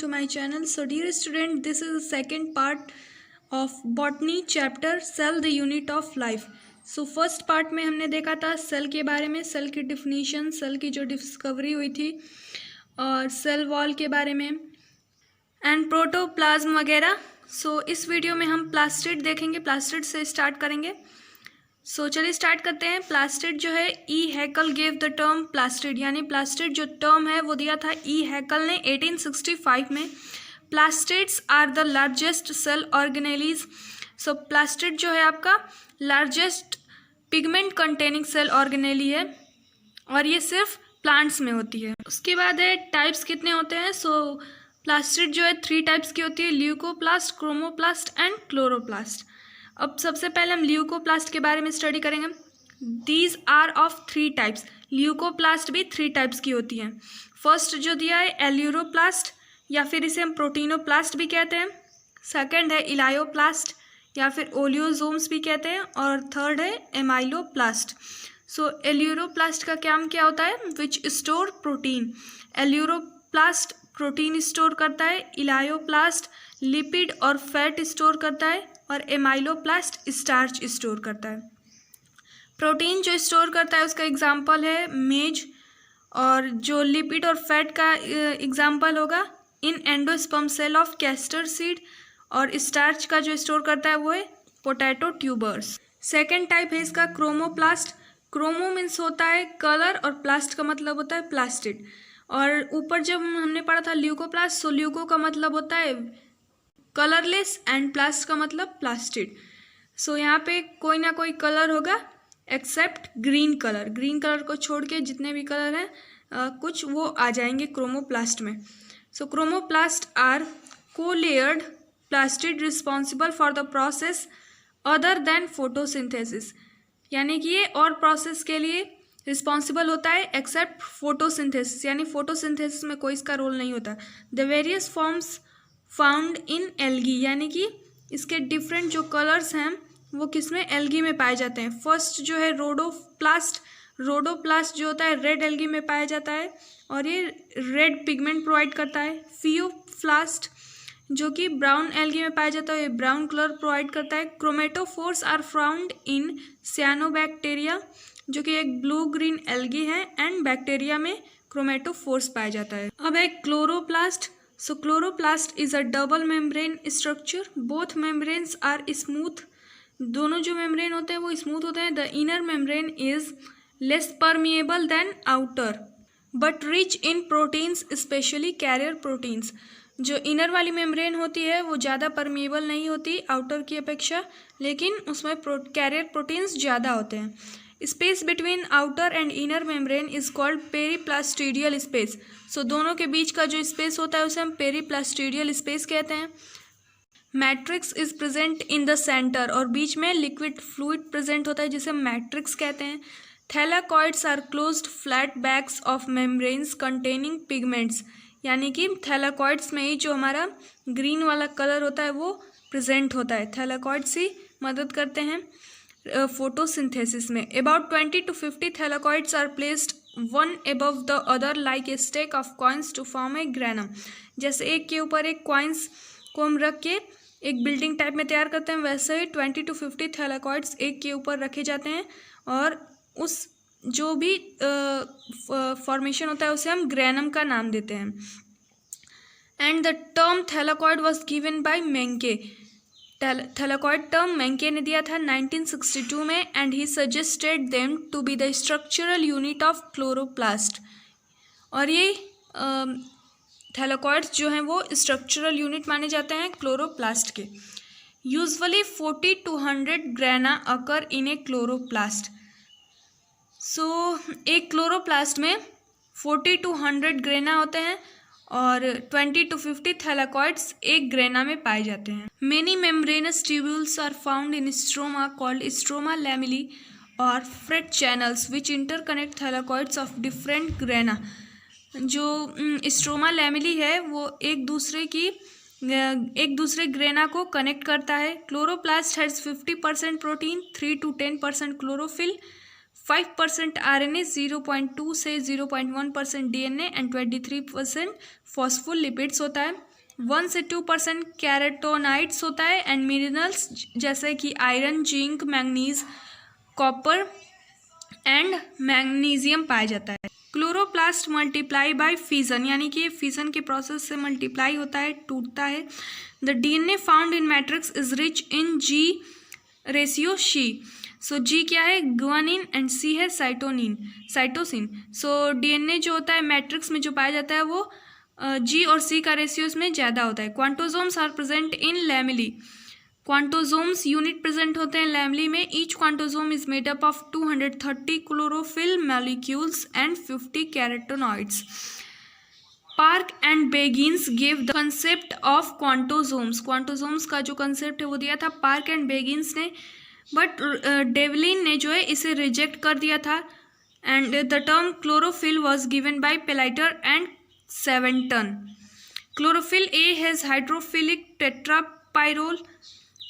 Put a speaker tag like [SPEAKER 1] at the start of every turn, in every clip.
[SPEAKER 1] to my channel. So dear student, this is the second part of botany chapter cell the unit of life. So first part में हमने देखा था cell के बारे में, cell की डिफिनीशन, सेल की जो डिस्कवरी हुई थी और सेल वॉल के बारे में एंड प्रोटोप्लाज्म वगैरह. सो इस वीडियो में हम प्लास्टिड देखेंगे, प्लास्टिड से स्टार्ट करेंगे. सो चलिए स्टार्ट करते हैं. प्लास्टिड जो है, E Haeckel gave the term plastid, यानी प्लास्टिड जो टर्म है वो दिया था ई हैकल ने 1865 में. Plastids are the largest cell organelles. So plastid जो है आपका largest pigment containing cell organelle है और ये सिर्फ प्लांट्स में होती है. उसके बाद है टाइप्स कितने होते हैं. सो प्लास्टिड जो है 3 टाइप्स की होती है, ल्यूकोप्लास्ट, क्रोमोप्लास्ट एंड क्लोरोप्लास्ट. अब सबसे पहले हम ल्यूकोप्लास्ट के बारे में स्टडी करेंगे. These are of 3 types. Leucoplast भी 3 टाइप्स की होती हैं. फर्स्ट जो दिया है एल्यूरोप्लास्ट या फिर इसे हम प्रोटीनोप्लास्ट भी कहते हैं. सेकंड है इलायोप्लास्ट या फिर ओलियोजोम्स भी कहते हैं. और थर्ड है एमाइलोप्लास्ट. सो एल्यूरोप्लास्ट का काम क्या होता है, विच store protein. Aleuroplast protein store करता है, इलायोप्लास्ट लिपिड और फैट स्टोर करता है और एमाइलोप्लास्ट स्टार्च स्टोर करता है. प्रोटीन जो स्टोर करता है उसका एग्जांपल है मेज, और जो लिपिड और फैट का एग्जांपल होगा in endosperm cell of castor seed, और स्टार्च का जो स्टोर करता है वो है पोटैटो ट्यूबर्स. सेकेंड टाइप है इसका क्रोमोप्लास्ट. क्रोमो मीन्स होता है कलर और प्लास्ट का मतलब होता है प्लास्टिड. और ऊपर जब हमने पढ़ा था ल्यूकोप्लास्ट, सो ल्यूको का मतलब होता है कलरलेस एंड प्लास्ट का मतलब प्लास्टिड. सो यहाँ पे कोई ना कोई कलर होगा except green colour. Green colour को छोड़ के जितने भी कलर हैं कुछ वो आ जाएंगे क्रोमोप्लास्ट में. So chromoplast are coloured plastid responsible for the process other than photosynthesis, यानी कि ये और प्रोसेस के लिए रिस्पॉन्सिबल होता है एक्सेप्ट फोटोसिंथेसिस, यानी फोटोसिंथेसिस में कोई इसका रोल नहीं होता. The various forms found in algae, यानी कि इसके डिफरेंट जो कलर्स हैं वो किसमें, एल्गी में पाए जाते हैं. फर्स्ट जो है रोडोप्लास्ट. रोडोप्लास्ट जो होता है रेड एल्गी में पाया जाता है और ये रेड पिगमेंट प्रोवाइड करता है. फियोप्लास्ट जो कि ब्राउन एल्गी में पाया जाता है, ये ब्राउन कलर प्रोवाइड करता है. Chromatophores are found in cyanobacteria जो कि एक ब्लू ग्रीन एल्गी है, एंड बैक्टीरिया में क्रोमेटोफोर्स पाया जाता है. अब है chloroplast. So chloroplast is a double membrane structure. Both membranes are smooth. दोनों जो मेम्ब्रेन होते हैं वो स्मूथ होते हैं. The inner membrane is less permeable than outer but rich in proteins, specially carrier proteins. जो इनर वाली मेम्ब्रेन होती है वो ज़्यादा परमिएबल नहीं होती आउटर की अपेक्षा, लेकिन उसमें कैरियर प्रोटीन्स ज़्यादा होते हैं. Space between outer and inner membrane is called periplastidial space. So दोनों के बीच का जो स्पेस होता है उसे हम पेरीप्लास्टिडियल स्पेस कहते हैं. Matrix is present in the centre, और बीच में लिक्विड फ्लूइड प्रेजेंट होता है जिसे मैट्रिक्स कहते हैं. Thylakoids are closed flat bags of membranes containing pigments, यानी कि थैलाकॉइड्स में ही जो हमारा ग्रीन वाला कलर होता है वो प्रेजेंट होता है. थैलाकॉइड्स ही मदद करते हैं फोटोसिंथेसिस में. About 20 to 50 thylakoids are placed one above the other like a stack of coins to form a granum. जैसे एक के ऊपर एक कॉइन्स को हम रख के एक बिल्डिंग टाइप में तैयार करते हैं, वैसे ही 20 to 50 थैलाकॉइड्स एक के ऊपर रखे जाते हैं और उस जो भी फॉर्मेशन होता है उसे हम ग्रैनम का नाम देते हैं. And the term thylakoid was given by Menke. Thylakoid term Menke ने दिया था 1962 में, and he suggested them to be the structural unit of chloroplast. और ये थैलाकॉइड्स जो हैं वो स्ट्रक्चरल यूनिट माने जाते हैं क्लोरोप्लास्ट के. Usually 40 to 100 grana occur in a chloroplast. So एक क्लोरोप्लास्ट में 40 to 100 ग्रेना होते हैं और 20 to 50 थैलाकॉइड्स एक ग्रेना में पाए जाते हैं. Many membranous tubules are found in stroma called stroma lamellae और fret channels which interconnect thylakoids of different grana. जो स्ट्रोमा लैमेली है वो एक दूसरे ग्रेना को कनेक्ट करता है. Chloroplast has 50% protein, 3 to 10% chlorophyll, 5% RNA, 0.2 से 0.1% DNA एंड 23% फॉस्फोलिपिड्स होता है. 1 से 2% कैरोटीनॉइड्स होता है एंड मिनरल्स जैसे कि iron, zinc, manganese, copper and magnesium पाया जाता है। क्लोरोप्लास्ट मल्टीप्लाई बाय फिजन, यानी कि फिजन के प्रोसेस से मल्टीप्लाई होता है, टूटता है। The DNA found in matrix is rich in G ratio she. So G क्या है? ग्वानिन एंड सी है साइटोसिन। सो डीएनए जो होता है मैट्रिक्स में जो पाया जाता है वो जी और सी का रेशियो इसमें ज़्यादा होता है। Quantosomes are present in lamellae, quantosomes unit present होते हैं लैमेली में। Each quantosome is made up of 230 chlorophyll molecules and 50 carotenoids. Park and Biggins give the concept of quantosomes, quantosomes का जो कंसेप्ट है वो दिया था पार्क एंड बेगिन्स ने, बट डेवलिन ने जो है इसे रिजेक्ट कर दिया था। And the term chlorophyll was given by Pelletier and Caventou. Chlorophyll a has hydrophilic tetrapyrrole,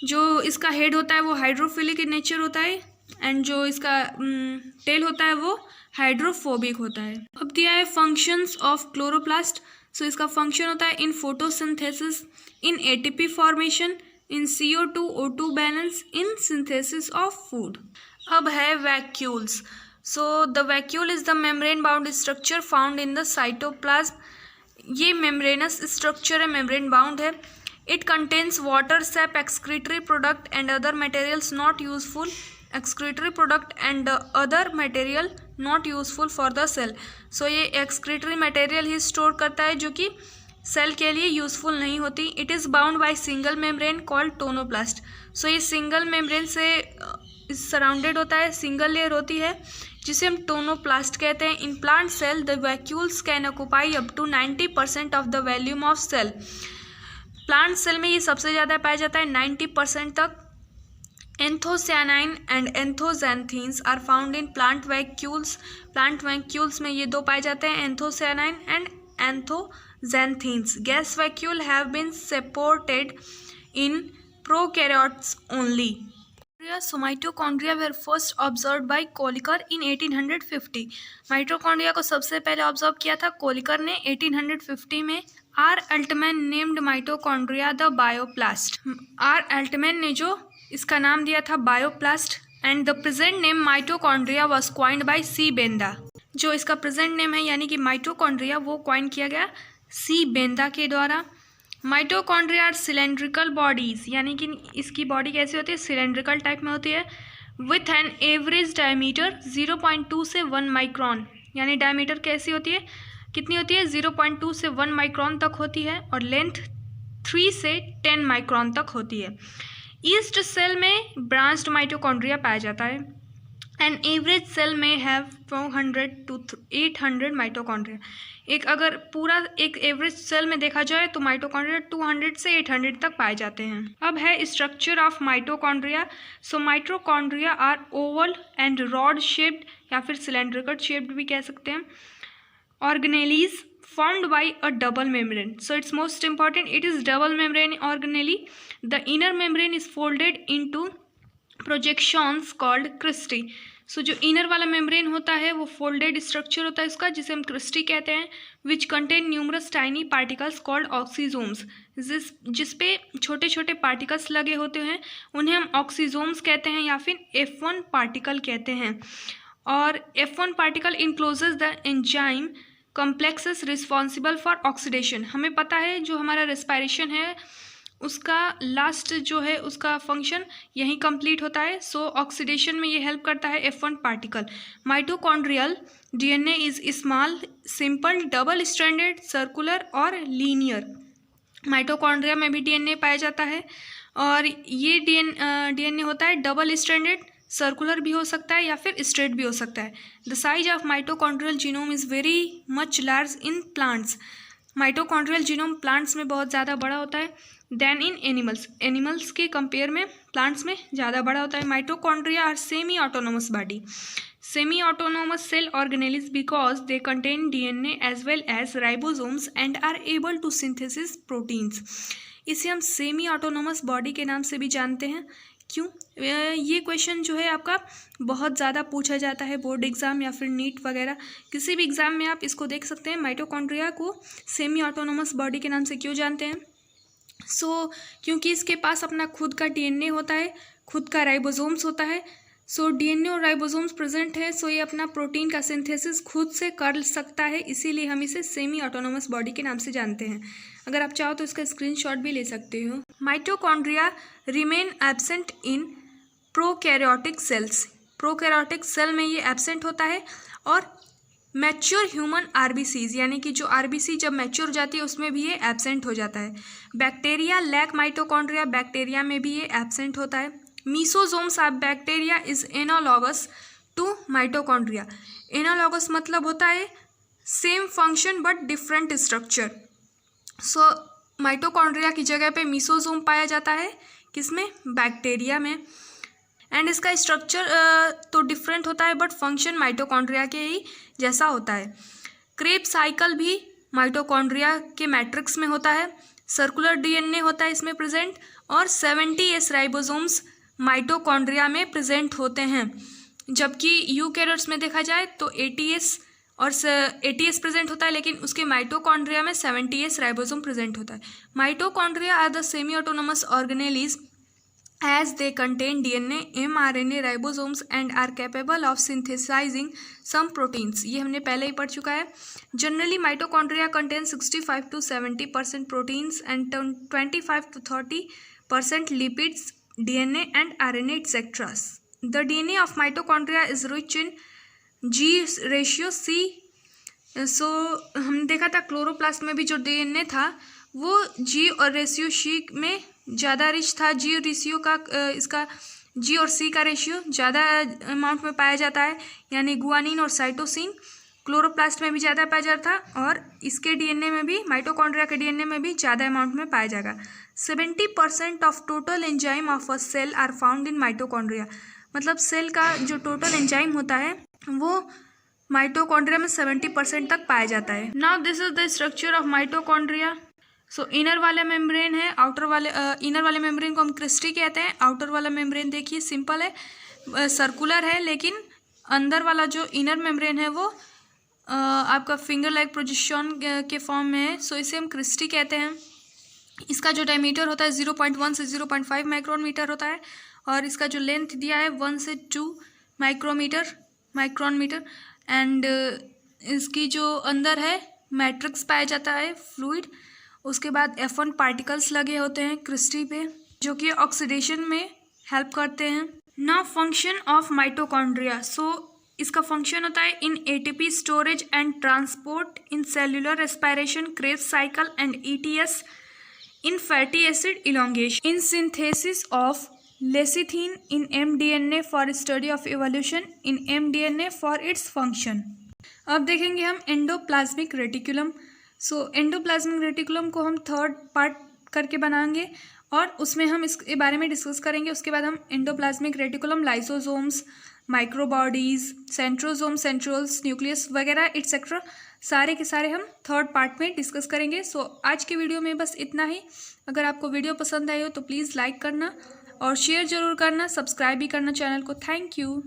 [SPEAKER 1] जो इसका हेड होता है वो हाइड्रोफिलिक इन नेचर होता है एंड जो इसका टेल होता है वो हाइड्रोफोबिक होता है। अब दिया है फंक्शंस ऑफ क्लोरोप्लास्ट। सो इसका फंक्शन होता है in photosynthesis, in ATP formation, in CO2-O2 balance, in synthesis of food. अब है vacuoles. So the vacuole is the membrane bound structure found in the cytoplasm. ये मेम्ब्रेनस स्ट्रक्चर है, membrane bound है। It contains water, sap, excretory product and other materials not useful, excretory product and other material not useful for the cell. So ये excretory material ही store करता है जो कि cell के लिए यूजफुल नहीं होती। It is bound by single membrane called tonoplast. So ये सिंगल मेम्ब्रेन से सराउंडेड होता है, सिंगल लेयर होती है जिसे हम टोनोप्लास्ट कहते हैं। In plant cell the vacuoles can occupy up to 90% of the volume of cell. Plant cell में ये सबसे ज़्यादा पाया जाता है 90% तक। Anthocyanin and anthoxanthins are found in plant vacuoles. Plant vacuoles में ये दो पाए जाते हैं, anthocyanin and anthoxanthins. Gas vacuole have been supported in prokaryotes only. So mitochondria were first observed by Kolliker in 1850. Mitochondria को सबसे पहले ऑब्जर्व किया था कोलिकर ने 1850 में। R Altmann named mitochondria the bioplast. R Altmann ने जो इसका नाम दिया था bioplast. And the present name mitochondria was coined by C Benda. जो इसका प्रेजेंट नेम है यानी कि माइटोकॉन्ड्रिया वो क्वाइन किया गया सी बेंदा के द्वारा। माइटोकॉन्ड्रिया आर सिलेंड्रिकल बॉडीज, यानी कि इसकी बॉडी कैसी होती है? सिलेंड्रिकल टाइप में होती है। विथ एन एवरेज डायमीटर 0.2 से 1 माइक्रॉन, यानी डायमीटर कैसी होती है, कितनी होती है? 0.2 से 1 माइक्रॉन तक होती है और लेंथ 3 से 10 माइक्रॉन तक होती है। ईस्ट सेल में ब्रांच्ड माइटोकॉन्ड्रिया पाया जाता है। एन एवरेज सेल में हैव 400 to 800 माइटोकॉन्ड्रिया। अगर पूरा एक एवरेज सेल में देखा जाए तो माइटोकॉन्ड्रिया 200 से 800 तक पाए जाते हैं। अब है structure of mitochondria. So mitochondria are oval and rod shaped या फिर सिलेंड्रिकल शेप्ड भी कह सकते हैं। Organelles formed by a double membrane. So it's most important, it is double membrane organelle. The inner membrane is folded into projections called cristae. So जो inner वाला membrane होता है वो फोल्डेड स्ट्रक्चर होता है इसका, जिसे हम क्रिस्टी कहते हैं। Which contain numerous tiny particles called oxysomes. जिसपे छोटे छोटे पार्टिकल्स लगे होते हैं उन्हें हम ऑक्सीजोम्स कहते हैं या फिर F1 पार्टिकल कहते हैं। और F1 particle encloses the enzyme complexes responsible for oxidation. हमें पता है जो हमारा रेस्पायरेशन है उसका लास्ट जो है उसका फंक्शन यही कंप्लीट होता है। सो ऑक्सीडेशन में ये हेल्प करता है F1 particle. Mitochondrial DNA is small, simple, double stranded, circular और लीनियर। माइटोकॉन्ड्रिया में भी डीएनए पाया जाता है और ये डीएनए होता है डबल स्ट्रैंडेड, सर्कुलर भी हो सकता है या फिर स्ट्रेट भी हो सकता है। The size of mitochondrial genome is very much large in plants. Mitochondrial genome plants में बहुत ज़्यादा बड़ा होता है देन इन एनिमल्स। एनिमल्स के कंपेयर में प्लांट्स में ज़्यादा बड़ा होता है। Mitochondria are semi autonomous body, semi autonomous cell organelles because they contain DNA as well as ribosomes and are able to synthesis proteins. इसे हम सेमी ऑटोनोमस बॉडी के नाम से भी जानते हैं। क्यों? ये क्वेश्चन जो है आपका बहुत ज़्यादा पूछा जाता है बोर्ड एग्ज़ाम या फिर नीट वगैरह किसी भी एग्ज़ाम में आप इसको देख सकते हैं। माइटोकॉन्ड्रिया को सेमी ऑटोनोमस बॉडी के नाम से क्यों जानते हैं? क्योंकि इसके पास अपना खुद का डीएनए होता है, खुद का राइबोसोम्स होता है, डीएनए और राइबोसोम्स प्रेजेंट है, ये अपना प्रोटीन का सिंथेसिस खुद से कर सकता है, इसीलिए हम इसे सेमी ऑटोनोमस बॉडी के नाम से जानते हैं। अगर आप चाहो तो इसका स्क्रीनशॉट भी ले सकते हो। Mitochondria remain absent in prokaryotic cells. Prokaryotic cell में ये एब्सेंट होता है, और मैच्योर ह्यूमन आरबीसीज यानी कि जो आरबीसी जब मैच्योर हो जाती है उसमें भी ये एब्सेंट हो जाता है। बैक्टीरिया लैक माइटोकॉन्ड्रिया, बैक्टीरिया में भी ये एब्सेंट होता है। Mesosomes of bacteria is analogous to mitochondria. Analogous मतलब होता है same function but different structure. Mitochondria की जगह पे मीसोजोम पाया जाता है, किसमें? बैक्टीरिया में। एंड इसका स्ट्रक्चर तो डिफरेंट होता है बट फंक्शन माइटोकॉन्ड्रिया के ही जैसा होता है। क्रेब्स साइकिल भी माइटोकॉन्ड्रिया के मैट्रिक्स में होता है। सर्कुलर डीएनए होता है इसमें प्रेजेंट, और 70S राइबोसोम्स माइटोकॉन्ड्रिया में प्रेजेंट होते हैं, जबकि यूकैरियोट्स में देखा जाए तो 80S प्रेजेंट होता है, लेकिन उसके माइटोकॉन्ड्रिया में 70S राइबोसोम प्रेजेंट होता है। Mitochondria are the semi autonomous organelles as they contain DNA, mRNA, ribosomes and are capable of synthesizing some proteins। ये हमने पहले ही पढ़ चुका है। Generally, mitochondria contain 65 to 70% proteins and 25 to 30% lipids, DNA and RNA etc. The DNA of mitochondria is rich in G ratio C। हमने देखा था chloroplast में भी जो DNA था वो G और रेशियो C में ज़्यादा रिच था। जी और रेशियो का इसका जी और सी का रेशियो ज़्यादा अमाउंट में पाया जाता है, यानी गुआनिन और साइटोसिन क्लोरोप्लास्ट में भी ज़्यादा पाया जाता था, और इसके डीएनए में भी, माइटोकॉन्ड्रिया के डीएनए में भी ज़्यादा अमाउंट में पाया जाएगा। 70% of total enzyme of a cell are found in mitochondria. मतलब सेल का जो टोटल एंजाइम होता है वो माइटोकॉन्ड्रिया में 70% तक पाया जाता है। Now this is the structure of mitochondria. Inner वाला मेम्ब्रेन है, इनर वाले मेम्ब्रेन को हम क्रिस्टी कहते हैं। आउटर वाला मेम्ब्रेन देखिए सिंपल है, सर्कुलर है, लेकिन अंदर वाला जो इनर मेम्ब्रेन है वो आपका फिंगर लाइक प्रोजेक्शन के फॉर्म में है, इसे हम क्रिस्टी कहते हैं। इसका जो डायमीटर होता है 0.1 से 0.5 माइक्रोमीटर होता है, और इसका जो लेंथ दिया है 1 से 2 माइक्रोमीटर। एंड इसकी जो अंदर है मैट्रिक्स पाया जाता है, फ्लूइड। उसके बाद F1 पार्टिकल्स लगे होते हैं क्रिस्टी पे, जो कि ऑक्सीडेशन में हेल्प करते हैं। Now function of mitochondria. इसका फंक्शन होता है इन ATP storage and transport, in cellular respiration, Krebs cycle and ETS, in fatty acid elongation, in synthesis of lecithin, in mDNA for study of evolution, in mDNA for its function. अब देखेंगे हम endoplasmic reticulum. Endoplasmic reticulum को हम third part करके बनाएंगे, और उसमें हम इसके बारे में डिस्कस करेंगे। उसके बाद हम endoplasmic reticulum, lysosomes, microbodies, centrosome, centrioles, nucleus वगैरह एटसेट्रा सारे के सारे हम थर्ड पार्ट में डिस्कस करेंगे। आज के वीडियो में बस इतना ही। अगर आपको वीडियो पसंद आई हो तो प्लीज़ लाइक करना और शेयर ज़रूर करना, सब्सक्राइब भी करना चैनल को। Thank you.